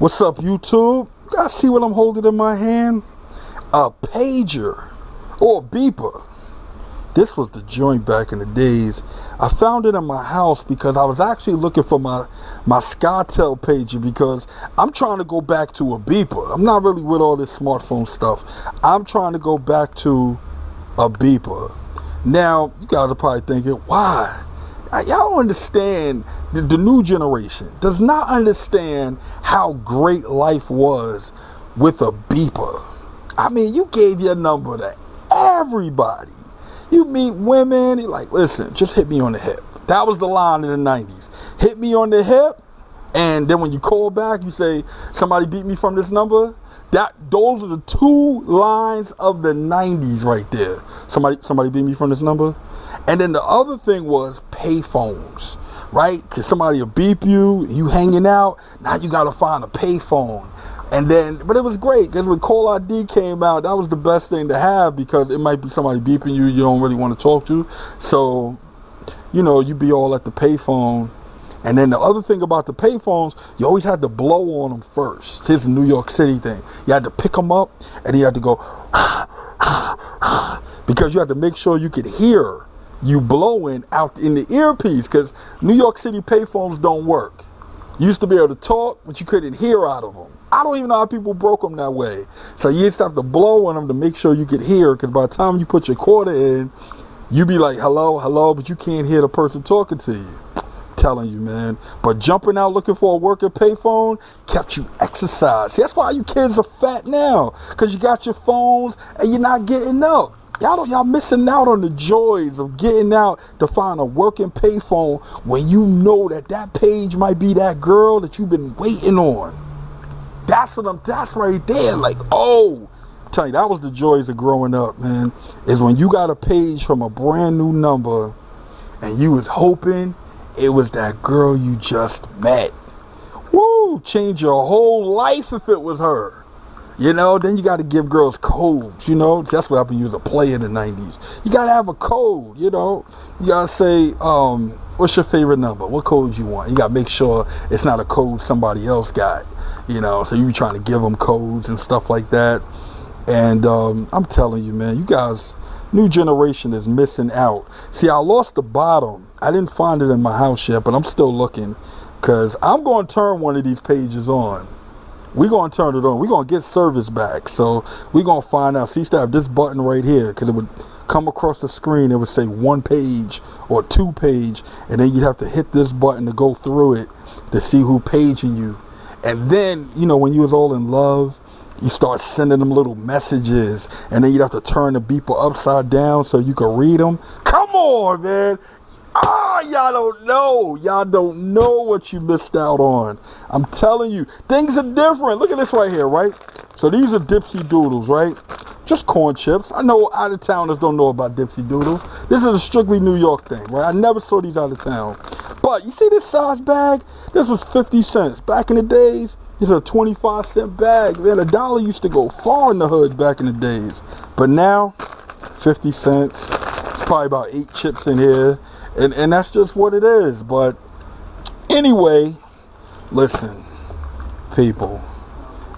What's up, YouTube? You guys see what I'm holding in my hand? A pager or a beeper. This was the joint back in the days. I found it in my house because I was actually looking for my SkyTel pager because I'm trying to go back to a beeper. I'm not really with all this smartphone stuff. I'm trying to go back to a beeper. Now, you guys are probably thinking, why? Y'all don't understand. The new generation does not understand how great life was with a beeper. I mean, you gave your number to everybody. You meet women, you're like, listen, just hit me on the hip. That was the line in the 90s. Hit me on the hip, and then when you call back, you say, somebody beat me from this number. Those are the two lines of the 90s right there. Somebody beat me from this number. And then the other thing was pay phones, right? Because somebody will beep you, you hanging out. Now you got to find a pay phone. And then, but it was great because when Call ID came out, that was the best thing to have because it might be somebody beeping you don't really want to talk to. So, you know, you be all at the pay phone. And then the other thing about the pay phones, you always had to blow on them first. Here's a New York City thing. You had to pick them up and you had to go because you had to make sure you could hear you blowing out in the earpiece because New York City payphones don't work. You used to be able to talk, but you couldn't hear out of them. I don't even know how people broke them that way. So you used to have to blow on them to make sure you could hear because by the time you put your quarter in, you be like, hello, hello, but you can't hear the person talking to you. I'm telling you, man. But jumping out looking for a working payphone kept you exercised. See, that's why you kids are fat now because you got your phones and you're not getting up. Y'all missing out on the joys of getting out to find a working payphone when you know that page might be that girl that you've been waiting on. That's right there. Like, oh, I'm telling you, that was the joys of growing up, man. Is when you got a page from a brand new number and you was hoping it was that girl you just met. Woo, change your whole life if it was her. You know, then you got to give girls codes, you know. That's what happened. You was a player in the 90s. You got to have a code, you know. You got to say, what's your favorite number? What code you want? You got to make sure it's not a code somebody else got, you know. So you be trying to give them codes and stuff like that. And I'm telling you, man, you guys, new generation is missing out. See, I lost the bottom. I didn't find it in my house yet, but I'm still looking because I'm going to turn one of these pages on. We're going to turn it on. We're going to get service back. So we're going to find out. See, you used to have this button right here because it would come across the screen. It would say 1 page or 2 page. And then you'd have to hit this button to go through it to see who paging you. And then, you know, when you was all in love, you start sending them little messages. And then you'd have to turn the beeper upside down so you could read them. Come on, man. Y'all don't know. Y'all don't know what you missed out on. I'm telling you, things are different. Look at this right here, right? So these are Dipsy Doodles, right? Just corn chips. I know out-of-towners don't know about Dipsy Doodles. This is a strictly New York thing, right? I never saw these out of town. But you see this size bag? This was 50 cents. Back in the days, this is a 25-cent bag. Man, $1 used to go far in the hood back in the days. But now, 50 cents. It's probably about 8 chips in here. And that's just what it is. But anyway, listen, people,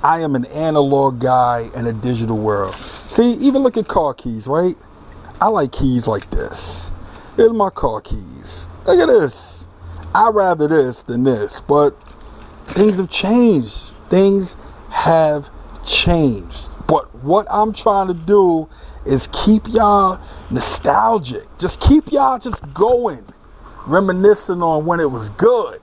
I am an analog guy in a digital world. See, even look at car keys, right? I like keys like this. Here's my car keys. Look at this. I'd rather this than this. But things have changed. Things have changed. But what I'm trying to do is keep y'all nostalgic. Just keep y'all just going. Reminiscing on when it was good.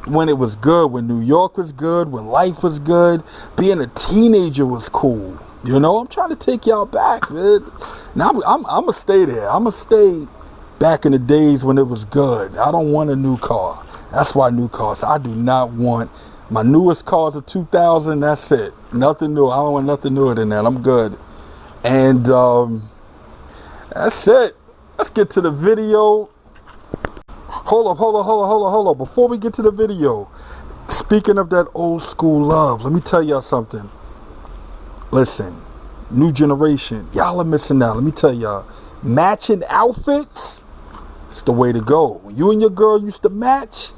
When it was good. When New York was good. When life was good. Being a teenager was cool. You know, I'm trying to take y'all back, man. Now I'm going to stay there. I'm going to stay back in the days when it was good. I don't want a new car. That's why new cars. I do not want my newest cars are 2000. That's it. Nothing new. I don't want nothing newer than that. I'm good. And that's it. Let's get to the video. Hold up. Before we get to the video, speaking of that old school love, let me tell y'all something. Listen, new generation, y'all are missing out. Let me tell y'all, matching outfits, it's the way to go. When you and your girl used to match,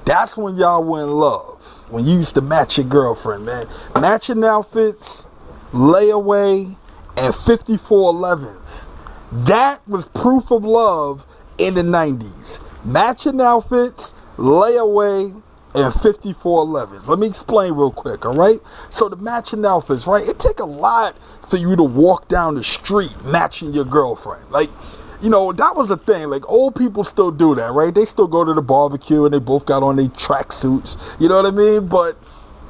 that's when y'all were in love. when you used to match your girlfriend, man. Matching outfits, layaway, and 5411s. That was proof of love in the 90s. Matching outfits, layaway, and 5411s. Let me explain real quick, all right? So the matching outfits, right? It take a lot for you to walk down the street matching your girlfriend. Like, you know, that was a thing. Like, old people still do that, right? They still go to the barbecue and they both got on their tracksuits. You know what I mean? But,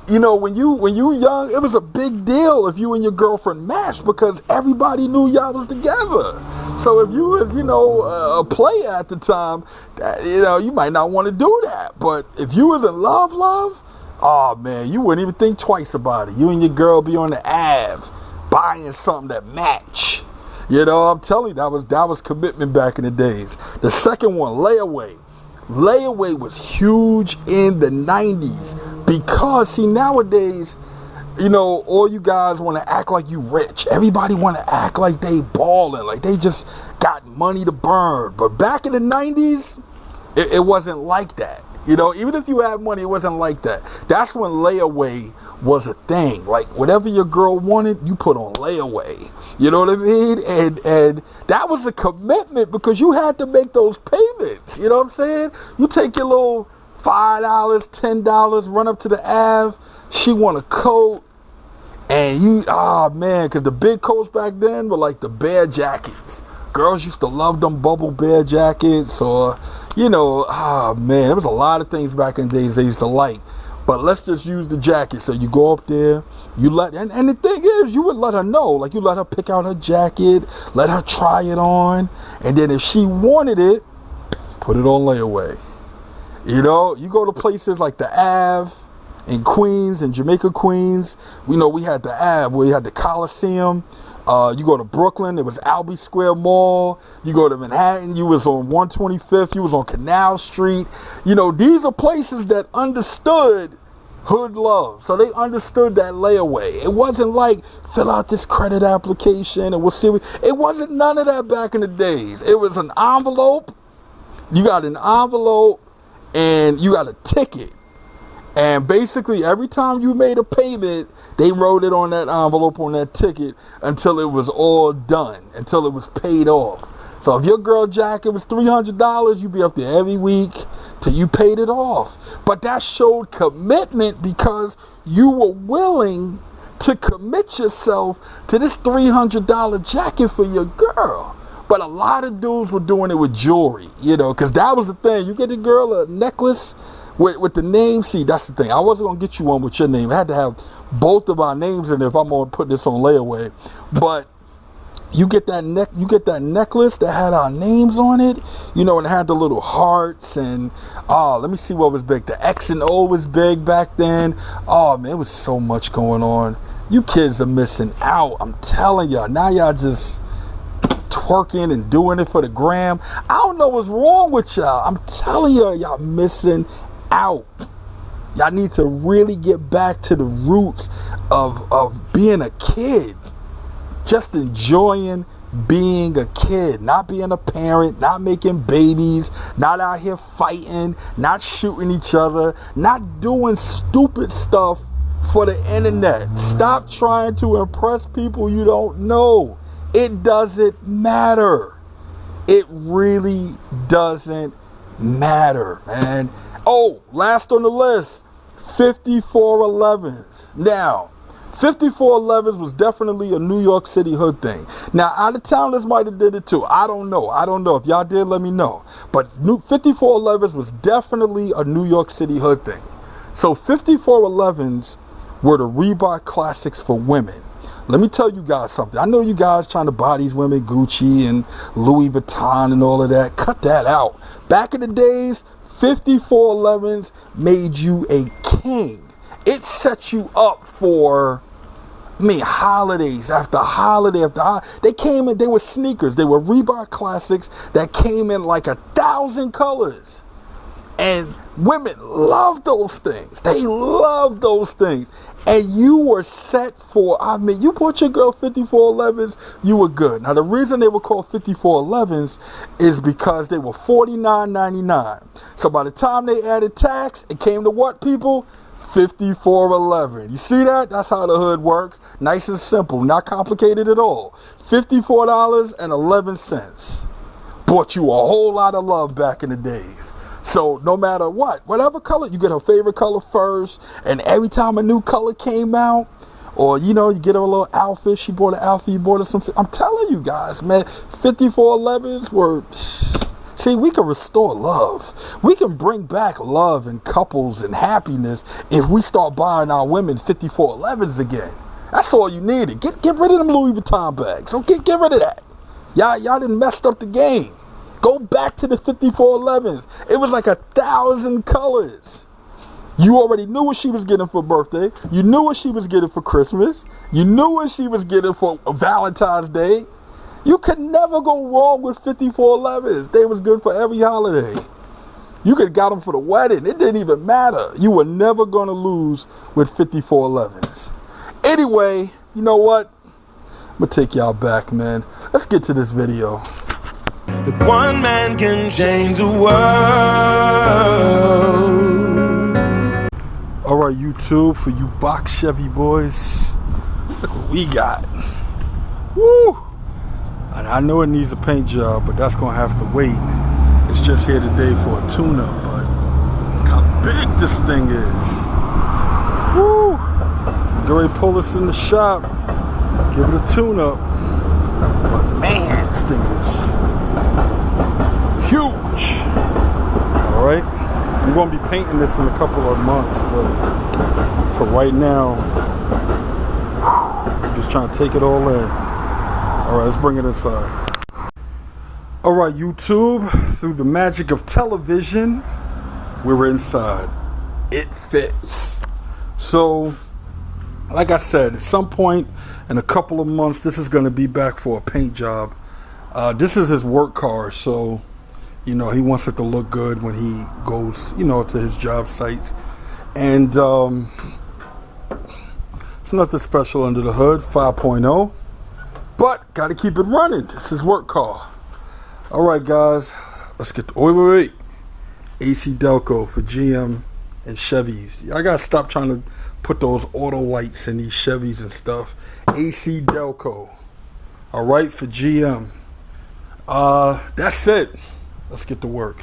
you know, when you were young, it was a big deal if you and your girlfriend matched because everybody knew y'all was together. So if you was, you know, a player at the time, you know, you might not want to do that. But if you was in love, oh man, you wouldn't even think twice about it. You and your girl be on the Ave buying something that match. You know, I'm telling you, that was commitment back in the days. The second one, layaway. Layaway was huge in the 90s because, see, nowadays, you know, all you guys want to act like you rich. Everybody want to act like they balling, like they just got money to burn. But back in the 90s, it wasn't like that. You know, even if you had money, it wasn't like that. That's when layaway was a thing. Like, whatever your girl wanted, you put on layaway. You know what I mean? And that was a commitment because you had to make those payments. You know what I'm saying? You take your little $5, $10, run up to the Ave. She want a coat. And you, oh man, because the big coats back then were like the bear jackets. Girls used to love them bubble bear jackets, or, you know, oh man, there was a lot of things back in the days they used to like. But let's just use the jacket. So you go up there, you let, and the thing is, you would let her know, like you let her pick out her jacket, let her try it on, and then if she wanted it, put it on layaway. You know, you go to places like the Ave in Queens, in Jamaica, Queens. You know, we had the Ave where you had the Coliseum. You go to Brooklyn, it was Albee Square Mall. You go to Manhattan, you was on 125th, you was on Canal Street. You know, these are places that understood hood love. So they understood that layaway. It wasn't like, fill out this credit application and we'll see. It wasn't none of that back in the days. It was an envelope. You got an envelope and you got a ticket. And basically, every time you made a payment, they wrote it on that envelope, on that ticket, until it was all done, until it was paid off. So if your girl jacket was $300, you'd be up there every week till you paid it off. But that showed commitment because you were willing to commit yourself to this $300 jacket for your girl. But a lot of dudes were doing it with jewelry, you know, because that was the thing. You get the girl a necklace with the name. See, that's the thing. I wasn't going to get you one with your name. I had to have both of our names in it if I'm going to put this on layaway. But you get that necklace that had our names on it, you know, and it had the little hearts and, let me see what was big. The X and O was big back then. Oh, man, it was so much going on. You kids are missing out. I'm telling y'all. Now y'all just twerking and doing it for the gram. I don't know what's wrong with y'all. I'm telling y'all missing out. Y'all need to really get back to the roots of being a kid. Just enjoying being a kid, not being a parent, not making babies, not out here fighting, not shooting each other, not doing stupid stuff for the internet. Stop trying to impress people you don't know. It doesn't matter. It really doesn't matter, man. Oh, last on the list, 5411s. Now, 5411s was definitely a New York City hood thing. Now, out of towners might have did it too. I don't know. If y'all did, let me know. But 5411s was definitely a New York City hood thing. So 5411s were the Reebok classics for women. Let me tell you guys something. I know you guys trying to buy these women Gucci and Louis Vuitton and all of that. Cut that out. Back in the days, 5411s made you a king. It set you up for, holidays after holiday after holiday. They came in, they were sneakers. They were Reebok classics that came in like 1,000 colors. And women love those things. They love those things. And you were set for, you bought your girl 5411s, you were good. Now, the reason they were called 5411s is because they were $49.99. So by the time they added tax, it came to what, people? 5411. You see that? That's how the hood works. Nice and simple, not complicated at all. $54.11. Bought you a whole lot of love back in the days. So no matter what, whatever color, you get her favorite color first, and every time a new color came out, or you know, you get her a little outfit, she bought an outfit, you bought her some, I'm telling you guys, man, 5411s were, see, we can restore love. We can bring back love and couples and happiness if we start buying our women 5411s again. That's all you needed. Get rid of them Louis Vuitton bags. Okay, get rid of that. Y'all done messed up the game. Go back to the 5411s. It was like 1,000 colors. You already knew what she was getting for birthday. You knew what she was getting for Christmas. You knew what she was getting for Valentine's Day. You could never go wrong with 5411s. They was good for every holiday. You could have got them for the wedding. It didn't even matter. You were never going to lose with 5411s. Anyway, you know what? I'm going to take y'all back, man. Let's get to this video. That one man can change the world. All right, YouTube, for you box Chevy boys, look what we got. Woo! And I know it needs a paint job, but that's gonna have to wait. It's just here today for a tune-up, but look how big this thing is. Woo! Go ahead, pull this in the shop, give it a tune-up. But man, this thing is huge. All right, I'm gonna be painting this in a couple of months, but for right now, I'm just trying to take it all in. All right, let's bring it inside. All right, YouTube, through the magic of television, we're inside. It fits. So, like I said, at some point in a couple of months, this is going to be back for a paint job. This is his work car, so, you know, he wants it to look good when he goes, you know, to his job sites. And it's nothing special under the hood, 5.0. But got to keep it running. It's his work car. All right, guys. Let's get the, wait. AC Delco for GM and Chevys. I got to stop trying to put those auto lights in these Chevys and stuff. AC Delco. All right, for GM. That's it. Let's get to work.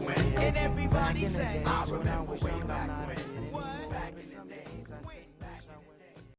when. And everybody say, I remember way back when.